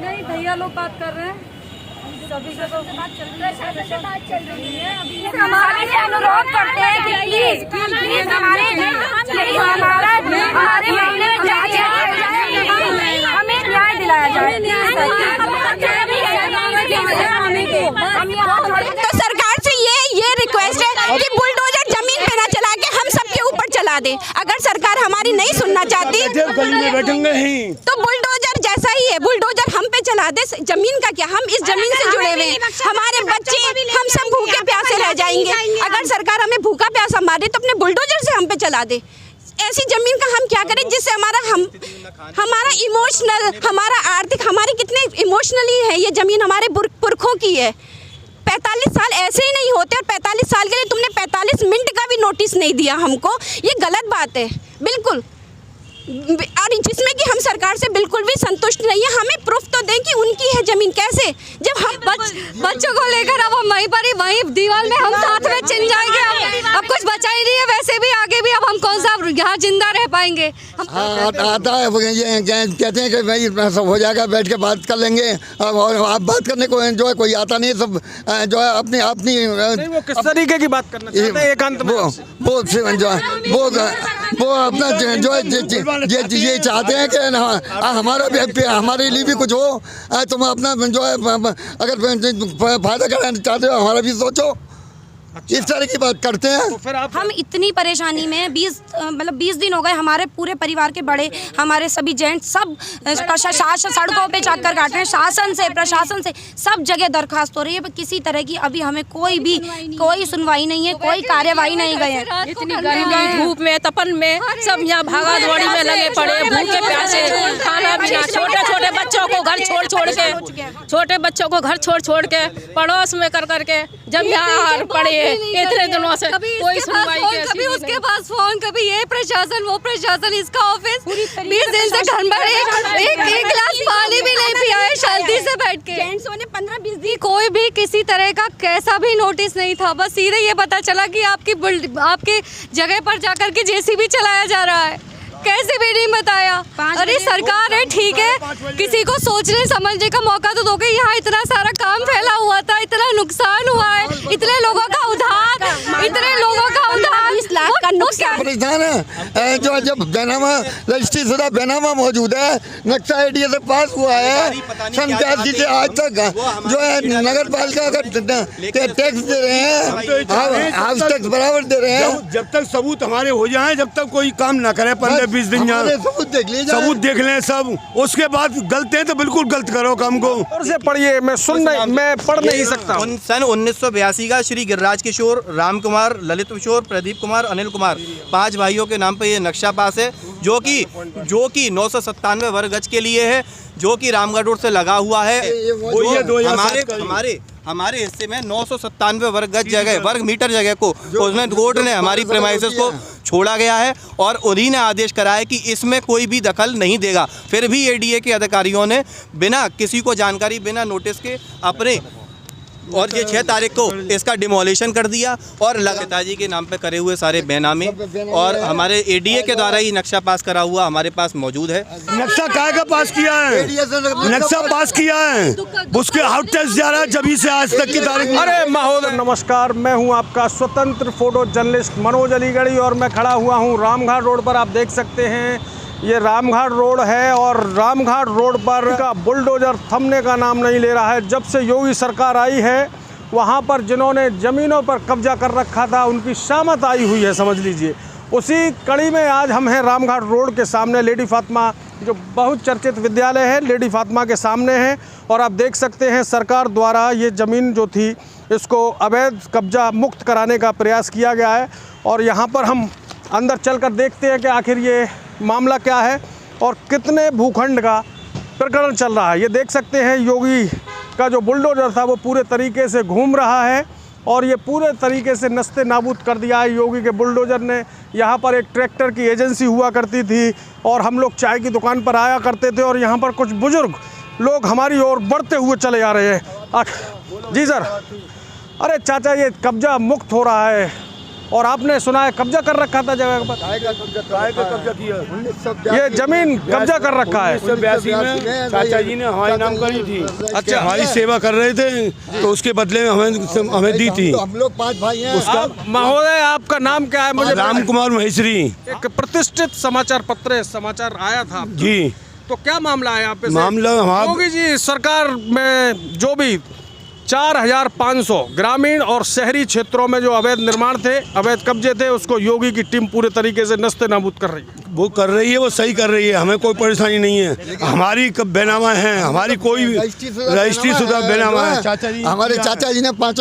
नहीं, भैया लोग बात कर रहे हैं, सभी से तो बात चल रही है। हमारे से अनुरोध करते हैं कि प्लीज हमारे हमें न्याय दिलाया जाए। तो सरकार से ये रिक्वेस्ट है कि बुलडोजर जमीन पे ना चला के हम सबके ऊपर चला दे। अगर सरकार हमारी नहीं सुनना चाहती तो बुलडोजर जैसा ही है, बुलडोजर हम पे चला दे। जमीन का क्या, हम इस जमीन से जुड़े हुए हैं, हमारे बच्चे हम सब भूखे प्यासे रह जाएंगे। अगर सरकार हमें भूखा प्यासा मारे तो अपने बुलडोजर से हम पे चला दे। ऐसी जमीन का हम क्या करें जिससे हमारा इमोशनल, हमारा आर्थिक, हमारी कितने इमोशनली है ये जमीन, हमारे पुरखों की है। 45 साल ऐसे ही नहीं होते और 45 साल के लिए तुमने 45 मिनट का भी नोटिस नहीं दिया हमको, ये गलत बात है बिल्कुल। और जिसमें कि हम सरकार से बिल्कुल भी संतुष्ट नहीं है। हमें प्रूफ तो दें कि उनकी है जमीन। कैसे, जब हम बच्चों को लेकर अब हम वहीं दीवार में हम साथ में चिन जाएंगे। अब कुछ बचा ही नहीं है, वैसे भी आगे भी अब हम कौन सा यहाँ जिंदा रह पाएंगे। आता है ये कहते हैं कि भाई सब हो जाएगा, बैठ के बात कर लेंगे। और आप बात करने को जो है कोई आता नहीं, सब जो है अपनी वो किस तरीके की बात करना चाहते हैं एकांत में? वो अपना जो है ये चाहते हैं कि हमारे लिए भी कुछ हो। तुम अपना जो है अगर फायदा कराना चाहते हो हमारा भी सोचो। इस तरह की बात करते हैं। तो फिर हम इतनी परेशानी में 20 दिन हो गए। हमारे पूरे परिवार के बड़े, हमारे सभी जेंट्स सब प्रशासन सड़कों पे चक्कर काट रहे हैं। शासन से, प्रशासन से सब जगह दरखास्त हो रही है, पर किसी तरह की अभी हमें कोई सुनवाई नहीं है, कोई कार्यवाही नहीं गई है। इतनी गर्मी, धूप में, तपन में सब यहाँ भागा दौड़ी में लगे पड़े, भूखे प्यासे, खाना पीना, छोटे छोटे बच्चों को घर छोड़ के पड़ोस में कर करके जब यहाँ पड़े इतने दिनों से कोई सुनवाई, कभी उसके पास फोन, कभी ये प्रशासन वो प्रशासन, इसका ऑफिस 20 दिन से घर में एक गिलास पानी भी नहीं पिया है शांति से बैठ के। 15-20 दिन कोई भी किसी तरह का कैसा भी नोटिस नहीं था, बस सीधे ये पता चला कि आपकी जगह पर जाकर के जेसीबी चलाया जा रहा है। कैसे भी नहीं बताया। अरे सरकार है, ठीक है, किसी को सोचने समझने का मौका तो दोगे। यहाँ इतना सारा काम फैला हुआ था, इतना नुकसान हुआ है, इतने लोगों का उधार 20 लाख का नुकसान। परेशान है जो जब रजिस्ट्री बैनामा मौजूद है, नक्शा एडीए से पास हुआ है, सन 83 से आज तक जो है नगर पालिका का टैक्स दे रहे हैं, हाउस टैक्स बराबर दे रहे हैं। जब तक सबूत हमारे हो जाए, जब तक कोई काम ना करे 15-20 दिन सबूत देख लें सब, उसके बाद गलत है तो बिल्कुल गलत करो काम को। और से पढ़िए, मैं पढ़ नहीं सकता। सन 1982 का श्री गिरिराज किशोर, राम कुमार, ललित किशोर, प्रदीप कुमार, अनिल कुमार, 5 भाइयों के नाम पे ये नक्शा पास है, जो कि 997 वर्ग गज के लिए है, जो कि रामगढ़ रोड से लगा हुआ है। हमारे हिस्से में 997 वर्ग गज जगह, वर्ग मीटर जगह को उसमें कोर्ट ने हमारी प्रेमाइसेस को छोड़ा गया है और उन्हीं ने आदेश करा है कि इसमें कोई भी दखल नहीं देगा। फिर भी एडीए के अधिकारियों ने बिना किसी को जानकारी, बिना नोटिस के अपने और ये 6 तारीख को इसका डिमोलिशन कर दिया और पिताजी के नाम पे करे हुए सारे बैनामे और हमारे एडीए के द्वारा ही नक्शा पास करा हुआ हमारे पास मौजूद है। नक्शा काय का पास किया है? नक्शा पास किया है, उसके आउट टेस्ट जा रहा है जब से आज तक की तारीख। अरे महोदय नमस्कार, मैं हूं आपका स्वतंत्र फोटो जर्नलिस्ट मनोज अलीगढ़ी और मैं खड़ा हुआ हूं रामघाट रोड पर। आप देख सकते हैं ये रामघाट रोड है और रामघाट रोड पर का बुलडोजर थमने का नाम नहीं ले रहा है। जब से योगी सरकार आई है, वहाँ पर जिन्होंने ज़मीनों पर कब्जा कर रखा था उनकी शामत आई हुई है, समझ लीजिए। उसी कड़ी में आज हम हैं रामघाट रोड के सामने, लेडी फातिमा जो बहुत चर्चित विद्यालय है, लेडी फातिमा के सामने है। और आप देख सकते हैं सरकार द्वारा ये ज़मीन जो थी इसको अवैध कब्जा मुक्त कराने का प्रयास किया गया है। और यहाँ पर हम अंदर चलकर देखते हैं कि आखिर ये मामला क्या है और कितने भूखंड का प्रकरण चल रहा है। ये देख सकते हैं योगी का जो बुलडोजर था वो पूरे तरीके से घूम रहा है और ये पूरे तरीके से नस्ते नाबूद कर दिया है योगी के बुलडोजर ने। यहाँ पर एक ट्रैक्टर की एजेंसी हुआ करती थी और हम लोग चाय की दुकान पर आया करते थे और यहाँ पर कुछ बुजुर्ग लोग हमारी ओर बढ़ते हुए चले आ रहे हैं। जी सर, अरे चाचा ये कब्जा मुक्त हो रहा है, और आपने सुना है कब्जा कर रखा था जगह पर। कब्जा किया ये जमीन कब्जा कर रखा है। 1982 में चाचा जी ने हमारे नाम करी थी। अच्छा, हमारी सेवा कर रहे थे तो उसके बदले में हमें दी थी। हम लोग 5 भाई हैं। उसका महोदय आपका नाम क्या है? मुझे राम कुमार महेश्वरी। एक प्रतिष्ठित समाचार पत्र है, समाचार आया था जी। तो क्या मामला है यहाँ पे? मामला हमारा योगी जी सरकार में जो भी 4500 ग्रामीण और शहरी क्षेत्रों में जो अवैध निर्माण थे, अवैध कब्जे थे, उसको योगी की टीम पूरे तरीके से नस्ते नाबूद कर रही है। वो कर रही है, वो सही कर रही है, हमें कोई परेशानी नहीं है। हमारी कब बेनामा है, हमारी कोई रजिस्ट्री शुदा बेनामा है। चाचा जी, हमारे चाचा जी ने 5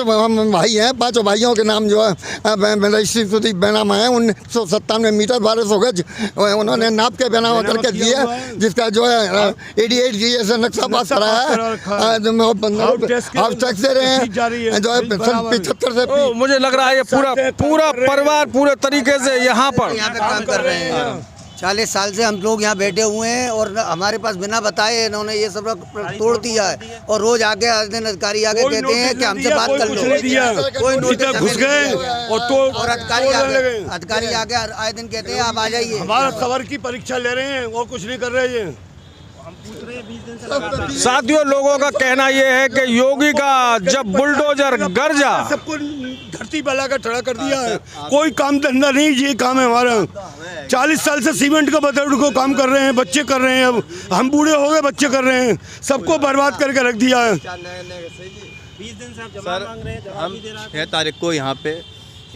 भाई हैं, 5 भाइयों के नाम जो है रजिस्ट्री शुदा बेनामा है। 1997 मीटर 1200 गज उन्होंने नाप के बेनामा करके दिए, जिसका जो है 88 जी ऐसे नक्शा पास कराया है। दे रहे हैं जो है 75 से। मुझे लग रहा है ये पूरा परिवार पूरे तरीके से यहाँ पर काम कर रहे हैं। 40 साल से हम लोग यहाँ बैठे हुए हैं और हमारे पास बिना बताए इन्होंने ये सब तोड़ दिया है। और रोज आके हर दिन अधिकारी आके कहते हैं कि हमसे बात कर लो, कोई नोटिस घुस गए और अधिकारी आके आए दिन कहते हैं आप आ जाइए। हमारा सवर की परीक्षा ले रहे हैं और कुछ नहीं कर रहे हैं। साथियों, लोगों का कहना यह है कि योगी का जब बुलडोजर गरजा, सबको धरती पर लाकर खड़ा कर दिया है। कोई काम धंधा नहीं, ये काम है हमारा। 40 साल से सीमेंट का बदल को काम कर रहे हैं, बच्चे कर रहे हैं। अब हम बूढ़े हो गए, बच्चे कर रहे हैं, सबको बर्बाद करके रख दिया है। सर, हम 6 तारीख को यहाँ पे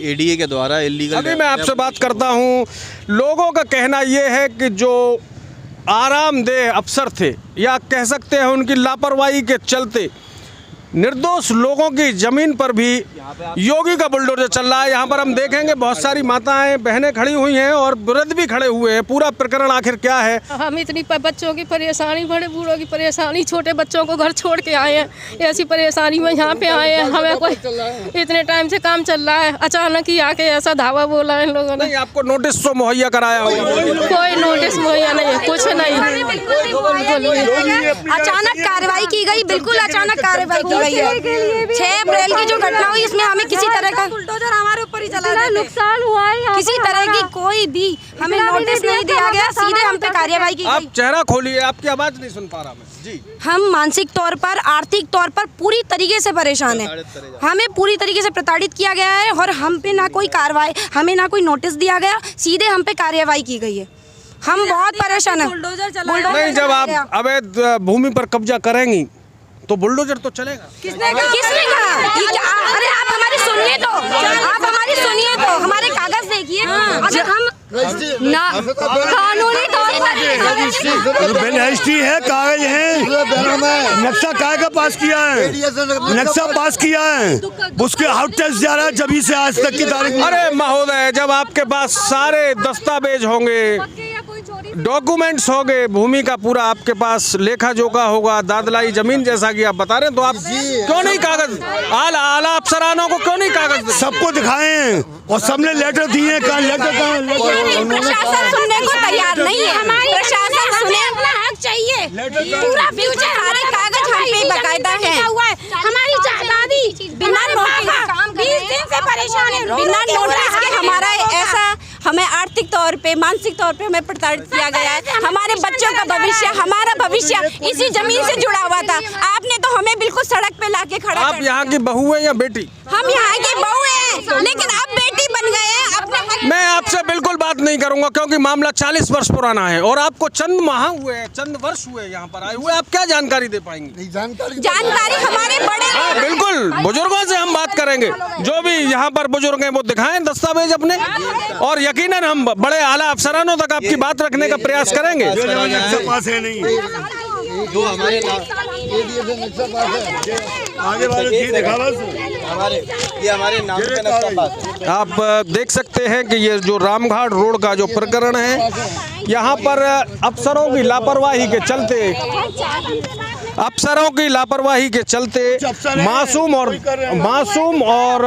एडीए के द्वारा इलीगल। अभी मैं आपसे बात करता हूँ। लोगों का कहना यह है कि जो आरामदेह अफसर थे, या कह सकते हैं उनकी लापरवाही के चलते निर्दोष लोगों की जमीन पर भी योगी का बुलडोजर चल रहा है। यहाँ पर हम देखेंगे बहुत सारी माताएं बहनें खड़ी हुई हैं और वृद्ध भी खड़े हुए हैं। पूरा प्रकरण आखिर क्या है? हम इतनी बच्चों की परेशानी, बड़े बूढ़ों की परेशानी, छोटे बच्चों को घर छोड़ के आए हैं, ऐसी परेशानी में यहाँ पे आए हैं। हमें कोई इतने टाइम से काम चल रहा है, अचानक ही आके ऐसा धावा बोला है लोगों ने। नहीं, आपको नोटिस तो मुहैया कराया होगा? कोई नोटिस मुहैया नहीं, कुछ नहीं। अचानक कार्रवाई की गई, बिल्कुल अचानक कार्रवाई की गई है। 6 अप्रैल की जो घटना हुई, इसमें हमें किसी तरह का बुलडोजर हमारे ऊपर ही चला, नुकसान हुआ है, किसी तरह की कोई भी हमें नोटिस नहीं दिया गया, सीधे हम पे कार्रवाई की आप गई। चेहरा खोलिए, आपकी आवाज नहीं सुन पा रहा मैं जी। हम मानसिक तौर पर, आर्थिक तौर पर पूरी तरीके से परेशान हैं। हमें पूरी तरीके से प्रताड़ित किया गया है और हम पे ना कोई कार्रवाई, हमें ना कोई नोटिस दिया गया, सीधे हम पे कार्रवाई की गई है। हम बहुत परेशान हैं। नहीं, जब आप अवैध भूमि पर कब्जा करेंगी तो बुलडोजर तो चलेगा। किसने कहा? अरे आप हमारी सुनिए तो, आप हमारी सुनिए तो, हमारे कागज देखिए। अगर हम ना कानूनी तौर पर रजिस्ट्री है, कागज है, नक्शा काय का पास किया है, नक्शा पास किया है, उसके आउट टेस्ट जा रहा है जब से आज तक की तारीख। अरे महोदय, जब आपके पास सारे दस्तावेज होंगे, डॉक्यूमेंट्स होंगे, भूमि का पूरा आपके पास लेखा जोखा होगा, दादलाई जमीन जैसा कि आप बता रहे हैं, तो आप क्यों नहीं कागज, आला अफसरानों को क्यों नहीं कागज? सबको दिखाए हैं और सबने लेटर दिए। प्रशासन सुनने को तैयार नहीं है। हमारी प्रशासन सुने, अपना हक चाहिए। पूरा फ्यूचर हमारे कागज हम पे बकायदा है। हमारी जायदादी बिना नोटिस, 20 दिन से परेशान है, बिना नोटिस के हमारा ऐसा, हमें आर्थिक तौर पे, मानसिक तौर पे हमें प्रताड़ित किया गया है। हमारे बच्चों का भविष्य, हमारा भविष्य इसी जमीन से जुड़ा हुआ था। आपने तो हमें बिल्कुल सड़क पे लाके खड़ा। आप यहाँ की बहू है या बेटी? हम यहाँ की बहू हैं, लेकिन अब बेटी बन गए हैं। मैं आपसे बिल्कुल बात नहीं करूंगा क्योंकि मामला 40 वर्ष पुराना है और आपको चंद माह हुए, चंद वर्ष हुए यहाँ पर आए हुए। आप क्या जानकारी दे पाएंगे? जानकारी हमारे बड़े, हाँ बिल्कुल, बुजुर्गों से हम बात करेंगे। जो भी यहाँ पर बुजुर्ग हैं वो दिखाएं दस्तावेज अपने, और यकीनन हम बड़े आला अफसरानों तक आपकी बात रखने का प्रयास करेंगे। पास है नहीं, जो हमारे आगे वाले हमारे नाम का नक्शा पास है। आप देख सकते हैं कि ये जो रामघाट रोड का जो प्रकरण है, यहाँ पर अफसरों की लापरवाही के चलते मासूम और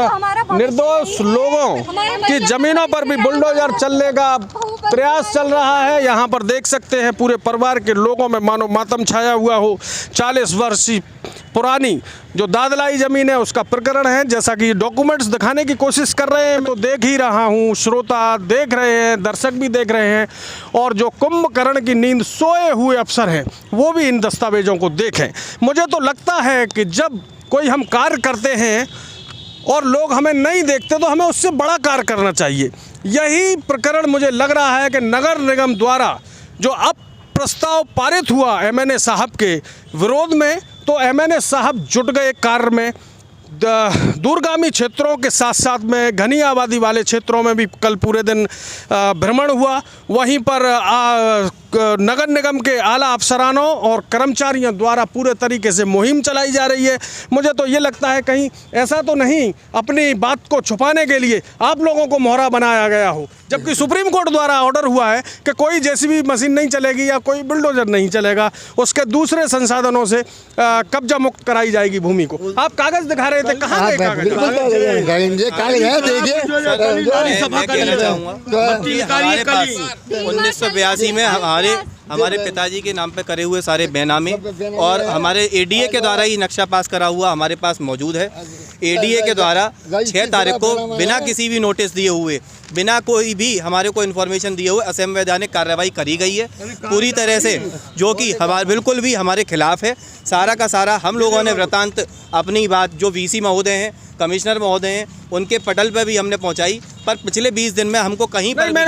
निर्दोष लोगों की जमीनों पर भी बुलडोजर चलने का प्रयास चल रहा है। यहाँ पर देख सकते हैं पूरे परिवार के लोगों में मानो मातम छाया हुआ हो। 40 वर्ष पुरानी जो दादलाई ज़मीन है उसका प्रकरण है। जैसा कि डॉक्यूमेंट्स दिखाने की कोशिश कर रहे हैं, तो देख ही रहा हूँ, श्रोता देख रहे हैं, दर्शक भी देख रहे हैं, और जो कुंभकर्ण की नींद सोए हुए अफसर हैं वो भी इन दस्तावेज़ों को देखें। मुझे तो लगता है कि जब कोई हम कार्य करते हैं और लोग हमें नहीं देखते तो हमें उससे बड़ा कार्य करना चाहिए। यही प्रकरण मुझे लग रहा है कि नगर निगम द्वारा जो अब प्रस्ताव पारित हुआ एमएनए साहब के विरोध में, तो एमएनए साहब जुट गए कार्य में। दूरगामी क्षेत्रों के साथ साथ में घनी आबादी वाले क्षेत्रों में भी कल पूरे दिन भ्रमण हुआ। वहीं पर नगर निगम के आला अफसरानों और कर्मचारियों द्वारा पूरे तरीके से मुहिम चलाई जा रही है। मुझे तो ये लगता है कहीं ऐसा तो नहीं अपनी बात को छुपाने के लिए आप लोगों को मोहरा बनाया गया हो, जबकि सुप्रीम कोर्ट द्वारा ऑर्डर हुआ है कि कोई जेसीबी मशीन नहीं चलेगी या कोई बुलडोजर नहीं चलेगा, उसके दूसरे संसाधनों से कब्जा मुक्त कराई जाएगी भूमि को। आप कागज दिखा रहे थे, कहाँ गए कागज? उन्नीस सौ 82 में हमारे पिताजी के नाम पे करे हुए सारे बेनामे और हमारे एडीए के द्वारा ही नक्शा पास करा हुआ हमारे पास मौजूद है। एडीए के द्वारा 6 तारीख को बिना किसी भी नोटिस दिए हुए, बिना कोई भी हमारे को इन्फॉर्मेशन दिए हुए असंवैधानिक कार्रवाई करी गई है पूरी तरह से, जो कि हमारे बिल्कुल भी हमारे खिलाफ है। सारा का सारा हम लोगों ने वृतांत अपनी बात जो वीसी महोदय हैं, कमिश्नर महोदय हैं, उनके पटल पे भी हमने पहुंचाई, पर पिछले 20 दिन में हमको कहीं पर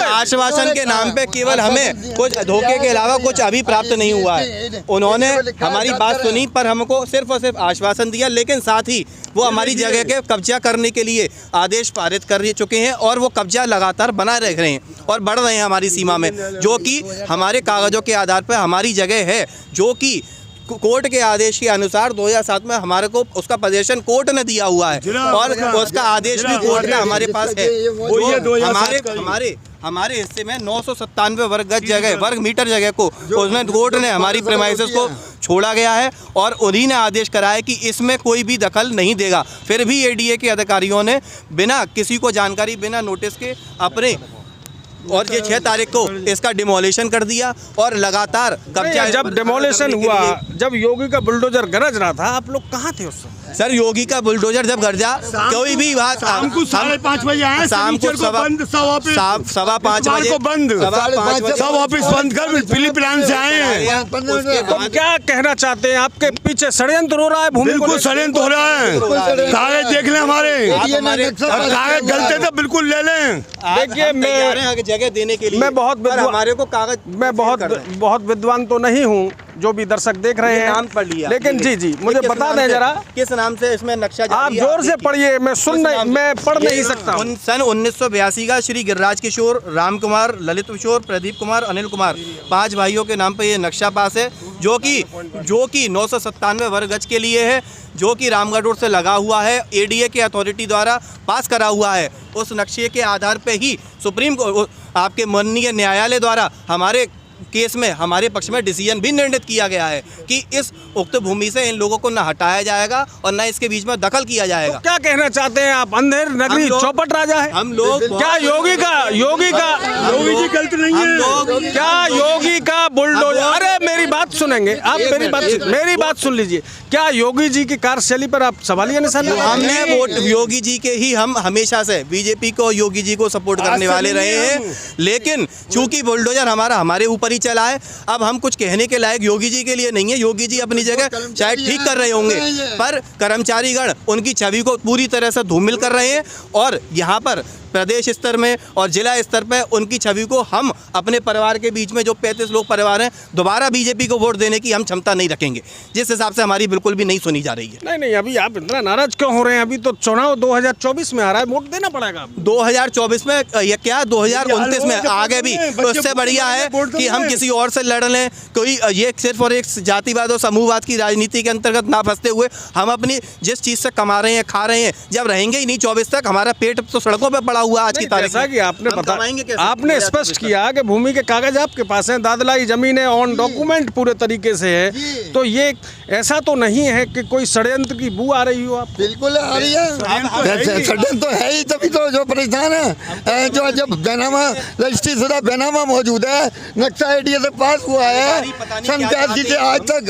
आश्वासन के नाम पे केवल हमें कुछ धोखे के अलावा कुछ अभी प्राप्त नहीं हुआ है। उन्होंने हमारी बात सुनी पर हमको सिर्फ और सिर्फ आश्वासन दिया, लेकिन साथ ही वो हमारी जगह के कब्जा करने के लिए आदेश पारित कर चुके हैं और वो कब्जा लगातार बनाए रख रहे हैं और बढ़ रहे हैं हमारी सीमा में, जो कि हमारे कागजों के आधार पर हमारी जगह है, जो कि कोर्ट के आदेश के अनुसार 2007 में हमारे को उसका पोजीशन कोर्ट ने दिया हुआ है और उसका आदेश भी कोर्ट का हमारे पास है। हमारे हिस्से में 997 वर्ग मीटर जगह को उसने कोर्ट ने हमारी प्रेमाइसेस को छोड़ा गया है और उन्हीं ने आदेश करा है कि इसमें कोई भी दखल नहीं देगा। फिर भी एडीए के अधिकारियों ने बिना किसी को जानकारी, बिना नोटिस के अपने और ये 6 तारीख को इसका डिमोलिशन कर दिया और लगातार कब्जा। जब डिमोलिशन हुआ, जब योगी का बुलडोजर गरज रहा था, आप लोग कहाँ थे उस समय? सर, योगी का बुलडोजर जब गरजा, कोई भी बात शाम को 5:30 बजे आए, शाम को 5:15 बजे बंद, सब ऑफिस बंद कर फिलिपींस से आए हैं। तो क्या कहना चाहते हैं? आपके पीछे षड्यंत्र हो रहा है, भूमि बिल्कुल षड्यंत्र हो रहा है। कागज देख लें हमारे, कागज गलते तो बिल्कुल ले लें। देखिए, मैं जगह देने के लिए मैं हमारे को कागज, मैं बहुत विद्वान तो नहीं हूँ, जो भी दर्शक देख रहे हैं नाम पढ़ लिया, लेकिन जी मुझे बता दें जरा किस नाम से इसमें नक्शा। आप जोर से पढ़िए, मैं पढ़ नहीं सकता। सन 1982 का श्री गिरिराज किशोर, राम कुमार, ललित किशोर, प्रदीप कुमार, अनिल कुमार, 5 भाइयों के नाम पे ये नक्शा पास है, जो कि 997 वर्ग गज के लिए है, जो कि रामगढ़ रोड से लगा हुआ है, एडीए के अथॉरिटी द्वारा पास करा हुआ है। उस नक्शे के आधार पे ही सुप्रीम कोर्ट, आपके माननीय न्यायालय द्वारा हमारे केस में हमारे पक्ष में डिसीजन भी निर्णित किया गया है कि इस उक्त भूमि से इन लोगों को न हटाया जाएगा और न इसके बीच में दखल किया जाएगा। तो क्या कहना चाहते हैं आप? अंधेर नगरी चौपट राजा है हम लोग। क्या योगी जी गलत नहीं है? क्या योगी का बुलडोजर? अरे मेरी बात सुनेंगे आप, मेरी बात सुन लीजिए। क्या योगी जी की कार्यशैली पर आप सवालिया निशान? हमने वोट योगी जी के ही, हम हमेशा से बीजेपी को, योगी जी को सपोर्ट करने वाले रहे हैं, लेकिन चूंकि बुलडोजर हमारे ऊपर ही चला है, अब हम कुछ कहने के लायक योगी जी के लिए नहीं है। योगी जी अपनी जगह शायद ठीक कर रहे होंगे, पर कर्मचारीगण उनकी छवि को पूरी तरह से धूमिल कर रहे हैं और यहाँ पर प्रदेश स्तर में और जिला स्तर पर उनकी छवि को हम अपने परिवार के बीच में, जो 35 लोग परिवार हैं, दोबारा बीजेपी को वोट देने की हम क्षमता नहीं रखेंगे, जिस हिसाब से हमारी बिल्कुल भी नहीं सुनी जा रही है। नहीं, अभी आप इतना नाराज क्यों हो रहे हैं? अभी तो चुनाव 2024 में आ रहा है, वोट देना पड़ेगा। 2024 में या क्या 2029 में आगे भी, उससे बढ़िया है कि हम किसी और से लड़ लें। कोई ये सिर्फ और एक जातिवाद और समूहवाद की राजनीति के अंतर्गत ना फंसते हुए हम अपनी जिस चीज़ से कमा रहे हैं, खा रहे हैं, जब रहेंगे ही नहीं 24 तक, हमारा पेट तो सड़कों पर पड़ा हुआ आज की तारीख जैसा में। कि आपने हम बताया, कमाएंगे कैसे? आपने स्पष्ट किया कि भूमि के कागज आपके पास हैं, दादलाई जमीन है, ऑन डॉक्यूमेंट पूरे तरीके से है, तो ये ऐसा तो नहीं है कि कोई षड्यंत्र की बू आ रही हो आप? बिल्कुल आ रही है, षड्यंत्र तो है ही, तभी तो जो परेशान है। जो जब बैनामा रजिस्ट्री शुदा बैनामा मौजूद है, नक्शा एडीए से पास हुआ है, सन 85 से आज तक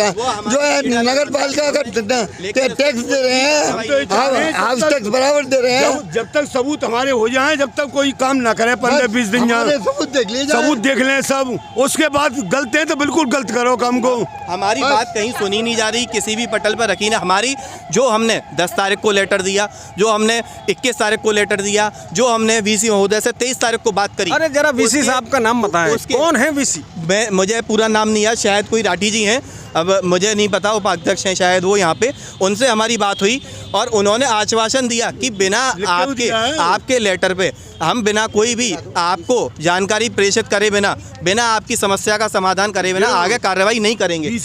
जो है नगर पालिका का टैक्स दे रहे हैं, हाउस टैक्स बराबर दे रहे हैं। जब तक सबूत हमारे हो जाएं, जब तक कोई काम ना करे 15-20 दिन हमारे यहाँ सबूत देख लीजिए, सबूत देख लें सब, उसके बाद गलत है तो बिल्कुल गलत करो काम को। हमारी बात कहीं सुनी नहीं जा रही, किसी भी पटल पर रखी ना। हमारी जो हमने 10 तारीख को लेटर दिया, जो हमने 21 तारीख को लेटर दिया, जो हमने वीसी महोदय से 23 तारीख को बात करी। अरे जरा वीसी साहब का नाम बताएं, कौन है वीसी? मुझे पूरा नाम नहीं याद, शायद कोई राठी जी हैं, अब मुझे नहीं पता, उपाध्यक्ष हैं शायद वो यहाँ पे। उनसे हमारी बात हुई और उन्होंने आश्वासन दिया कि बिना आपके लेटर पे हम बिना कोई भी आपको जानकारी प्रेषित करे बिना आपकी समस्या का समाधान करे बिना आगे कार्रवाई नहीं करेंगे।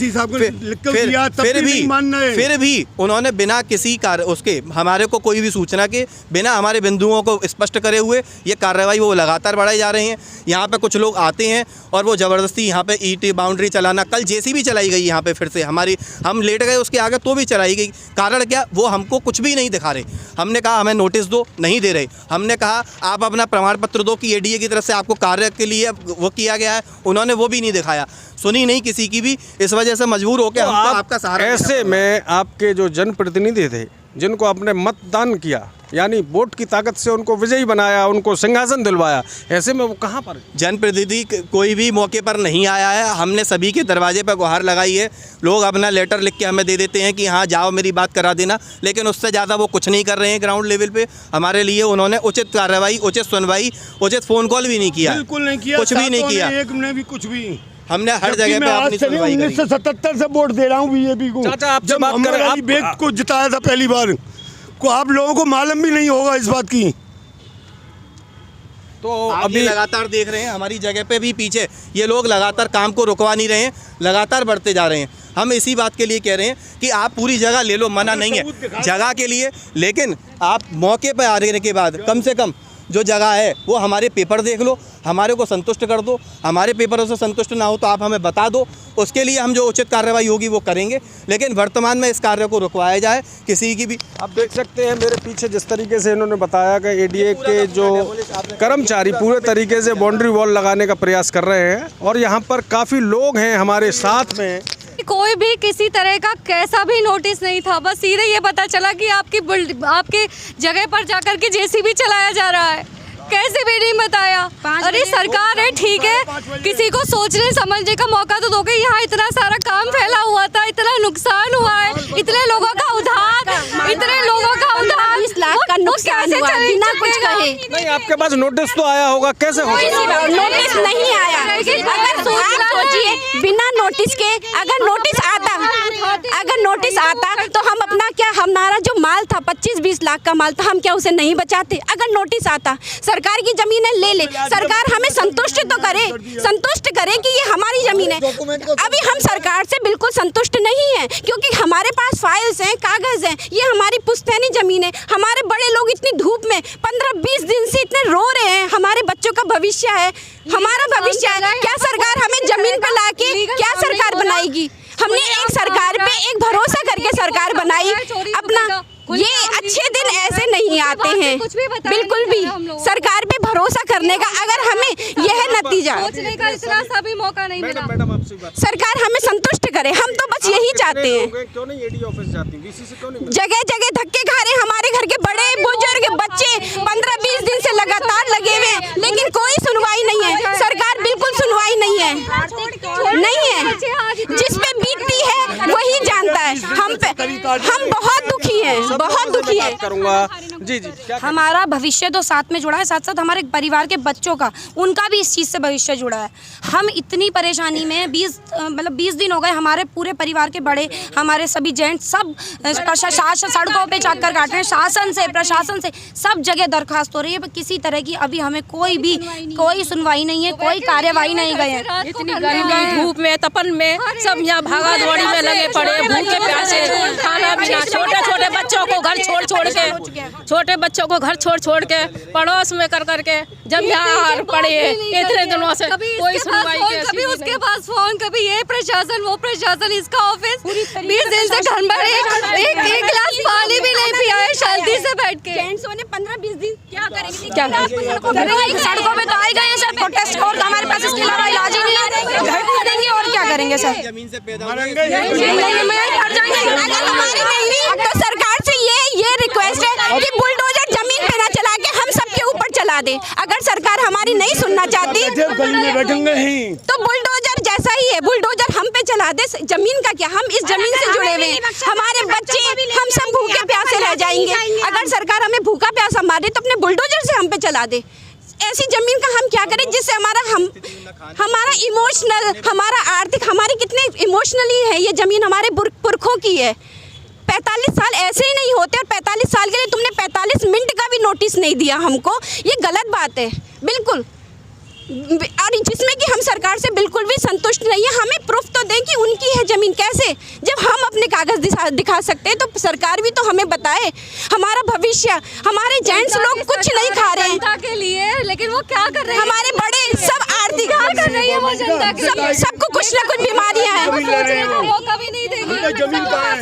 फिर भी उन्होंने बिना किसी उसके हमारे को कोई भी सूचना के, बिना हमारे बिंदुओं को स्पष्ट करे हुए ये कार्रवाई वो लगातार बढ़ाए जा रहे हैं। यहाँ पे कुछ लोग आते हैं और वो ज़बरदस्ती यहाँ पे ईंट बाउंड्री चलाना, कल जेसीबी चलाई गई यहाँ पे फिर से, हम लेट गए उसके आगे तो भी चलाई गई। कारण क्या? वो हमको कुछ भी नहीं दिखा रहे। हमने कहा हमें नोटिस दो, नहीं दे रहे। हमने कहा आप अपना प्रमाण पत्र दो कि एडीए की तरफ से आपको कार्य के लिए वो किया गया है, उन्होंने वो भी नहीं दिखाया। सुनी नहीं किसी की भी, इस वजह से मजबूर होकर हमको आपका सहारा। ऐसे में आपके जो जनप्रतिनिधि थे, जिनको आपने मतदान किया, यानी वोट की ताकत से उनको विजयी बनाया, उनको सिंहासन दिलवाया, ऐसे में वो कहाँ पर? जनप्रतिनिधि कोई भी मौके पर नहीं आया है। हमने सभी के दरवाजे पर गुहार लगाई है, लोग अपना लेटर लिख के हमें दे देते हैं कि हाँ जाओ मेरी बात करा देना, लेकिन उससे ज़्यादा वो कुछ नहीं कर रहे हैं ग्राउंड लेवल पे। हमारे लिए उन्होंने उचित कार्रवाई, उचित सुनवाई, उचित फ़ोन कॉल भी नहीं किया, बिल्कुल नहीं किया, कुछ भी नहीं किया, एक ने भी कुछ भी। हमने हर जगह पे अपनी सुनवाई करी। 1977 से वोट दे रहा हूँ बीजेपी को। चाचा आपसे जब बात करें, आप बेग को जिताया था पहली बार, को आप लोगों को मालूम भी नहीं होगा इस बात की। तो अभी लगातार देख रहे हैं हमारी जगह पे भी पीछे ये लोग लगातार काम को रुकवा नहीं रहे हैं, लगातार बढ़ते जा रहे हैं। हम इसी बात के लिए कह रहे हैं कि आप पूरी जगह ले लो, मना नहीं है जगह के लिए, लेकिन आप मौके पर आने के बाद कम से कम जो जगह है वो हमारे पेपर देख लो, हमारे को संतुष्ट कर दो। हमारे पेपरों से संतुष्ट ना हो तो आप हमें बता दो, उसके लिए हम जो उचित कार्रवाई होगी वो करेंगे, लेकिन वर्तमान में इस कार्य को रुकवाया जाए किसी की भी। आप देख सकते हैं मेरे पीछे जिस तरीके से इन्होंने बताया कि एडीए के जो कर्मचारी पूरे तरीके से बाउंड्री वॉल लगाने का प्रयास कर रहे हैं, और यहाँ पर काफ़ी लोग हैं हमारे साथ में। कोई भी किसी तरह का कैसा भी नोटिस नहीं था, बस सीधे ये पता चला कि आपके जगह पर जाकर के जेसीबी चलाया जा रहा है, कैसे भी नहीं बताया। अरे सरकार है, ठीक है, किसी को सोचने समझने का मौका तो दोगे। यहाँ इतना सारा काम फैला हुआ था, इतना नुकसान हुआ है, इतने लोगों का उधार, 20 लाख का नुकसान हुआ बिना कुछ कहे। नहीं, आपके पास नोटिस तो आया होगा, कैसे होगा? नोटिस नहीं आया। अगर आप सोचिए बिना नोटिस के अगर नोटिस आता तो हम अपना क्या, हमारा जो माल था 25-20 लाख का माल था, हम क्या उसे नहीं बचाते? अगर नोटिस आता, सरकार की जमीनें ले ले, सरकार हमें संतुष्ट तो करे कि ये हमारी जमीन है। अभी हम सरकार से बिल्कुल संतुष्ट नहीं है, क्योंकि हमारे पास फाइल्स हैं, कागज हैं, ये हमारी पुश्तैनी जमीन है। हमारे बड़े लोग इतनी धूप में 15-20 दिन से इतने रो रहे हैं, हमारे बच्चों का भविष्य है, हमारा भविष्य है। क्या सरकार हमें जमीन पर लाके क्या सरकार बनाएगी? हमने एक सरकार पे एक भरोसा करके सरकार बनाई अपना। ये अच्छे दिन ऐसे नहीं आते हैं बिल्कुल भी, सरकार पे भरोसा करने का। अगर हमें यह नतीजा, इतना सा भी मौका नहीं मिला। सरकार हमें संतुष्ट करे, हम तो बस यही चाहते हैं। क्यों नहीं एडीए ऑफिस जाती? वीसी से क्यों नहीं? जगह जगह धक्के खा रहे हमारे घर के बड़े बुजुर्ग बच्चे 15-20 दिन से लगातार लगे हुए हैं, लेकिन कोई सुनवाई नहीं है। सरकार बिल्कुल सुनवाई नहीं है। जिस पे बीतती है वही जानता है। हम बहुत दुखी हैं, बहुत दुखी है। करूँगा जी हमारा भविष्य तो साथ में जुड़ा है, साथ साथ हमारे परिवार के बच्चों का, उनका भी इस चीज़ से भविष्य जुड़ा है। हम इतनी परेशानी में 20 दिन हो गए, हमारे पूरे परिवार के बड़े, हमारे सभी जेंट्स सब प्रशासन सड़कों पे चक्कर काट रहे हैं, शासन से प्रशासन से सब जगह दरखास्त हो रही है, पर किसी तरह की अभी हमें कोई सुनवाई नहीं है, कोई कार्यवाही नहीं गई है। इतनी गर्मी धूप में तपन में सब यहाँ भागा दौड़ी में लगे पड़े, भूखे प्यासे, खाना पीना, छोटे छोटे बच्चों को घर छोटे बच्चों को घर छोड़ के पड़ोस में कर करके जब यहाँ पड़े इतने दिनों से कोई सुनवाई कभी उसके पास फोन, कभी ये प्रशासन वो प्रशासन, इसका ऑफिस 20 दिन से घर में एक गिलास पानी भी नहीं पिया है शांति से बैठ के। जेंट्स ने 15-20 दिन क्या करेंगे? सड़कों में तो आए गए हैं सर प्रोटेस्ट को, और हमारे पास इसके अलावा इलाज ही नहीं है। घर करेंगे और क्या करेंगे सर? जमीन से पैदा तो सरकार से ये रिक्वेस्ट है कि बुलडोजर जमीन पे ना चला के हम सबके ऊपर चला दे। अगर सरकार हमारी नहीं सुनना चाहती गली में बैठेंगे ही तो बुलडोजर जैसा ही है, बुलडोजर हम पे चला दे। जमीन का क्या, हम इस जमीन से जुड़े हुए हैं, हमारे बच्चे हम सब भूखे प्यासे रह जाएंगे। अगर सरकार हमें भूखा प्यासा मारे तो अपने बुलडोजर से हम पे चला दे। ऐसी जमीन का हम क्या करें जिससे हमारा इमोशनल, हमारा आर्थिक, हमारे कितने इमोशनली है ये जमीन, हमारे पुरखों की है। 45 साल ऐसे ही नहीं होते, और 45 साल के लिए तुमने 45 मिनट का भी नोटिस नहीं दिया हमको, ये गलत बात है बिल्कुल। और जिसमें कि हम सरकार से बिल्कुल भी संतुष्ट नहीं है। हमें प्रूफ तो दें कि उनकी है ज़मीन। कैसे? जब हम अपने कागज दिखा सकते हैं तो सरकार भी तो हमें बताए। हमारा भविष्य, हमारे जेंट्स लोग कुछ नहीं खा रहे हैं जनता के लिए, लेकिन वो क्या कर रहे हैं? हमारे बड़े सब आर्थिक कर रही है वो जनता के लिए? सबको कुछ ना कुछ बीमारियां हैं। वो कभी नहीं देगी। जमीन कहाँ है?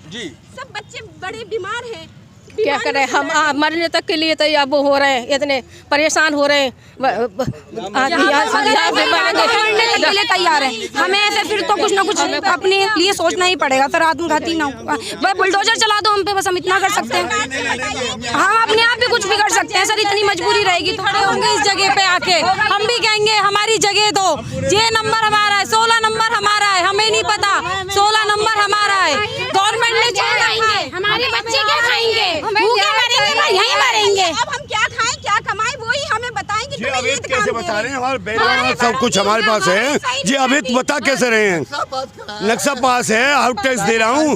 जी सब बच्चे बड़े बीमार हैं। क्या करें हम? मरने तक के लिए तो अब हो रहे हैं, इतने परेशान हो रहे हैं। के लिए तैयार है, हमें ऐसे फिर तो कुछ ना कुछ अपने लिए सोचना ही पड़ेगा। फिर आत्मघाती ना हो, भाई बुलडोजर चला दो हम पे, बस हम इतना कर सकते हैं। हम अपने आप भी कुछ भी कर सकते हैं सर, इतनी मजबूरी रहेगी तो खड़े होंगे इस जगह पे आके। हम भी कहेंगे हमारी जगह दो, ये नंबर हमारा है, 16 नंबर हमारा है, हमें नहीं पता 16 नंबर हमारा है। गवर्नमेंट ने छोड़ाएंगे, हमारे बच्चे क्या खाएंगे? भूखे मरेंगे भाई, यहीं मरेंगे। अब हम क्या खाएं क्या कमाएं वही हमें बताएं कि तुम्हें ये कैसे बता रहे हैं? हमारे बैकग्राउंड सब कुछ हमारे पास है जी। अवैध बता कैसे रहे हैं? नक्शा पास है, आउट टैक्स दे रहा हूँ,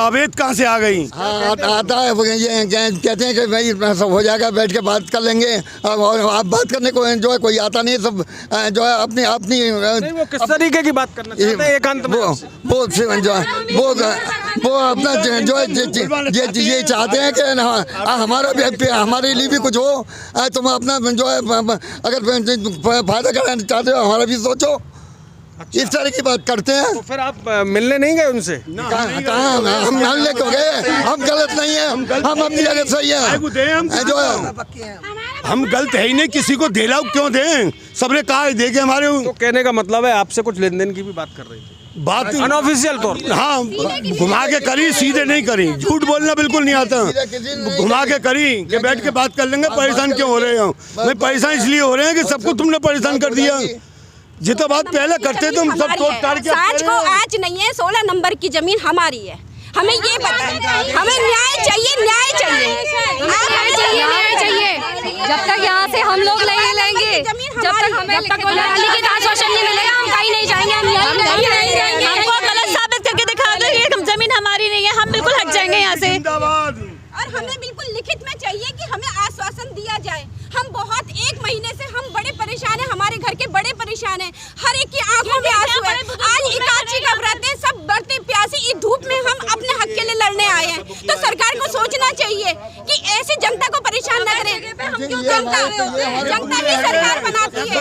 अवैध कहाँ से आ गई? आता है ये कहते हैं कि भाई सब हो जाएगा, बैठ के बात कर लेंगे। और आप बात करने को जो है कोई आता नहीं, सब जो है अपनी वो किस तरीके की बात करना चाहते हैं? एकांत में वो अपना जो है ये चाहते हैं कि हमारा भी, हमारे लिए भी कुछ हो। तुम अपना जो है अगर फायदा कराना चाहते हो हमारा भी सोचो। अच्छा। इस तरह की बात करते हैं। तो फिर आप मिलने नहीं गए उनसे? कहाँ हम मिलने को गए? हम गलत नहीं है, हम अपनी जगह सही है। जो है हम गलत है ही नहीं, किसी को दिलाओ क्यों दें? सबने कहा देखे हमारे। तो कहने का मतलब है आपसे कुछ लेन देन की भी बात कर रही थी, बात अनऑफिशियल तौर पर। हाँ, घुमा के करी, सीधे नहीं करी। झूठ बोलना बिल्कुल नहीं आता। घुमा के करी कि बैठ के बात कर लेंगे। परेशान क्यों हो रहे हो? भाई परेशान इसलिए हो रहे हैं कि सबको तुमने परेशान कर दिया। जितना बात पहले करते तुम सब तोड़ ताड़ के। आज को आज नहीं है, 16 नंबर की जमीन हमारी है। हमें ये पता है, हमें न्याय चाहिए, न्याय चाहिए, न्याय चाहिए। जब तक यहाँ से हम लोग नहीं लेंगे, जब तक हमें लिखित आश्वासन नहीं मिलेगा, हम कहीं नहीं जाएंगे। हमको गलत साबित करके दिखा दो कि जमीन हमारी नहीं है, हम बिल्कुल हट जाएंगे यहाँ से। और हमें बिल्कुल लिखित में चाहिए कि हमें आश्वासन दिया जाए। हम बहुत 1 महीने से हम बड़े परेशान हैं, हमारे घर के बड़े परेशान हैं, हर एक की आंखों में आंसू है। आज एकादशी का व्रत है, सब बढ़ते प्यासी इस धूप में हम अपने हक के लिए लड़ने आए हैं। तो सरकार को सोचना चाहिए कि ऐसी जनता को परेशान न करें। जनता भी सरकार बनाती है।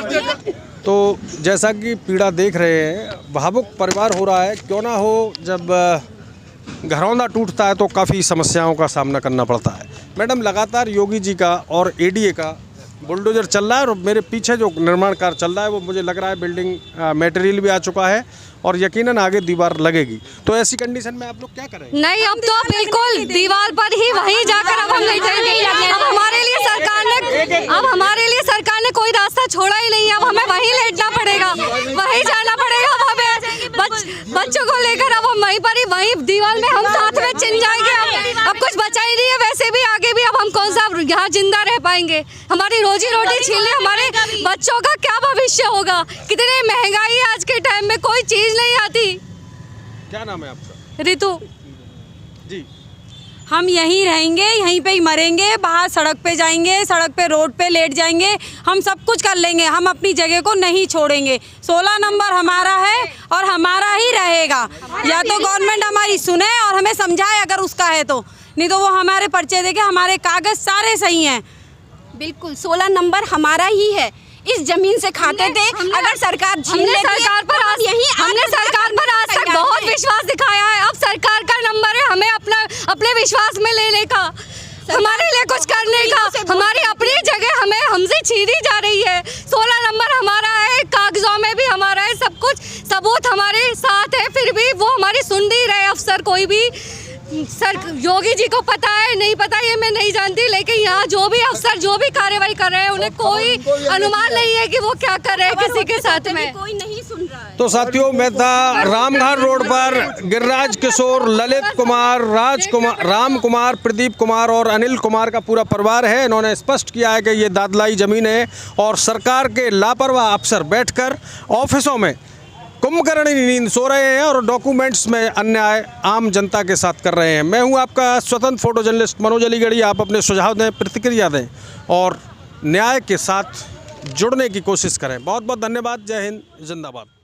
तो जैसा कि पीड़ा देख रहे हैं, भावुक परिवार हो रहा है। क्यों ना हो, जब घरौंदा टूटता है तो काफ़ी समस्याओं का सामना करना पड़ता है। मैडम, लगातार योगी जी का और एडीए का बुलडोजर चल रहा है, और मेरे पीछे जो निर्माण कार्य चल रहा है वो मुझे लग रहा है बिल्डिंग मटेरियल भी आ चुका है और यकीनन आगे दीवार लगेगी। तो ऐसी कंडीशन में आप लोग क्या करेंगे? नहीं, अब तो बिल्कुल दीवार पर ही वहीं जाकर अब हम नहीं जाएंगे। अब हमारे लिए सरकार ने कोई रास्ता छोड़ा ही नहीं है। अब हमें वहीं लेटना पड़ेगा, वहीं जाना पड़ेगा। अब हमें बच्चों को लेकर अब हम वहीं दीवार में हम साथ में चिन जाएंगे। अब कुछ बचा ही नहीं है, वैसे भी आगे भी अब हम कौन सा यहाँ जिंदा रह पाएंगे? हमारी रोजी रोटी छीन ले, हमारे बच्चों का क्या भविष्य होगा? कितनी महंगाई है आज के टाइम में, कोई चीज नहीं आती। क्या नाम है आपका? रितु जी। हम यहीं रहेंगे, यहीं पे ही मरेंगे, बाहर सड़क पे जाएंगे, सड़क पे रोड पे लेट जाएंगे, हम सब कुछ कर लेंगे, हम अपनी जगह को नहीं छोड़ेंगे। 16 नंबर हमारा है और हमारा ही रहेगा। या तो गवर्नमेंट हमारी सुने और हमें समझाए अगर उसका है तो, नहीं तो वो हमारे पर्चे देके हमारे कागज सारे सही हैं। बिल्कुल 16 नंबर हमारा ही है, इस जमीन से खाते थे। अगर सरकार हमने सरकार पर आज तक बहुत विश्वास दिखाया है, अब सरकार का नंबर है हमें अपने विश्वास में लेने का, हमारे लिए कुछ करने का। हमारी अपनी जगह हमें हमसे छीनी जा रही है। 16 नंबर हमारा है, कागजों में भी हमारा है, सब कुछ सबूत हमारे साथ है, फिर भी वो हमारी सुन नहीं रहे अफसर कोई भी। सर योगी जी को पता है नहीं पता ये मैं नहीं जानती, लेकिन यहाँ जो भी अफसर जो भी कार्रवाई कर रहे हैं उन्हें कोई अनुमान नहीं है कि वो क्या कर रहे हैं किसी के साथ में। कोई नहीं सुन रहा है। तो साथियों, मैं था रामघाट रोड पर गिरिराज किशोर, ललित कुमार, राजकुमार, राम कुमार, प्रदीप कुमार और अनिल कुमार का पूरा परिवार है। इन्होंने स्पष्ट किया है कि ये दादलाई ज़मीन है और सरकार के लापरवाह अफसर बैठकर ऑफिसों में कुंभकर्ण नींद सो रहे हैं और डॉक्यूमेंट्स में अन्याय आम जनता के साथ कर रहे हैं। मैं हूं आपका स्वतंत्र फोटो जर्नलिस्ट मनोज अलीगढ़ी। आप अपने सुझाव दें, प्रतिक्रिया दें और न्याय के साथ जुड़ने की कोशिश करें। बहुत बहुत धन्यवाद। जय हिंद, जिंदाबाद।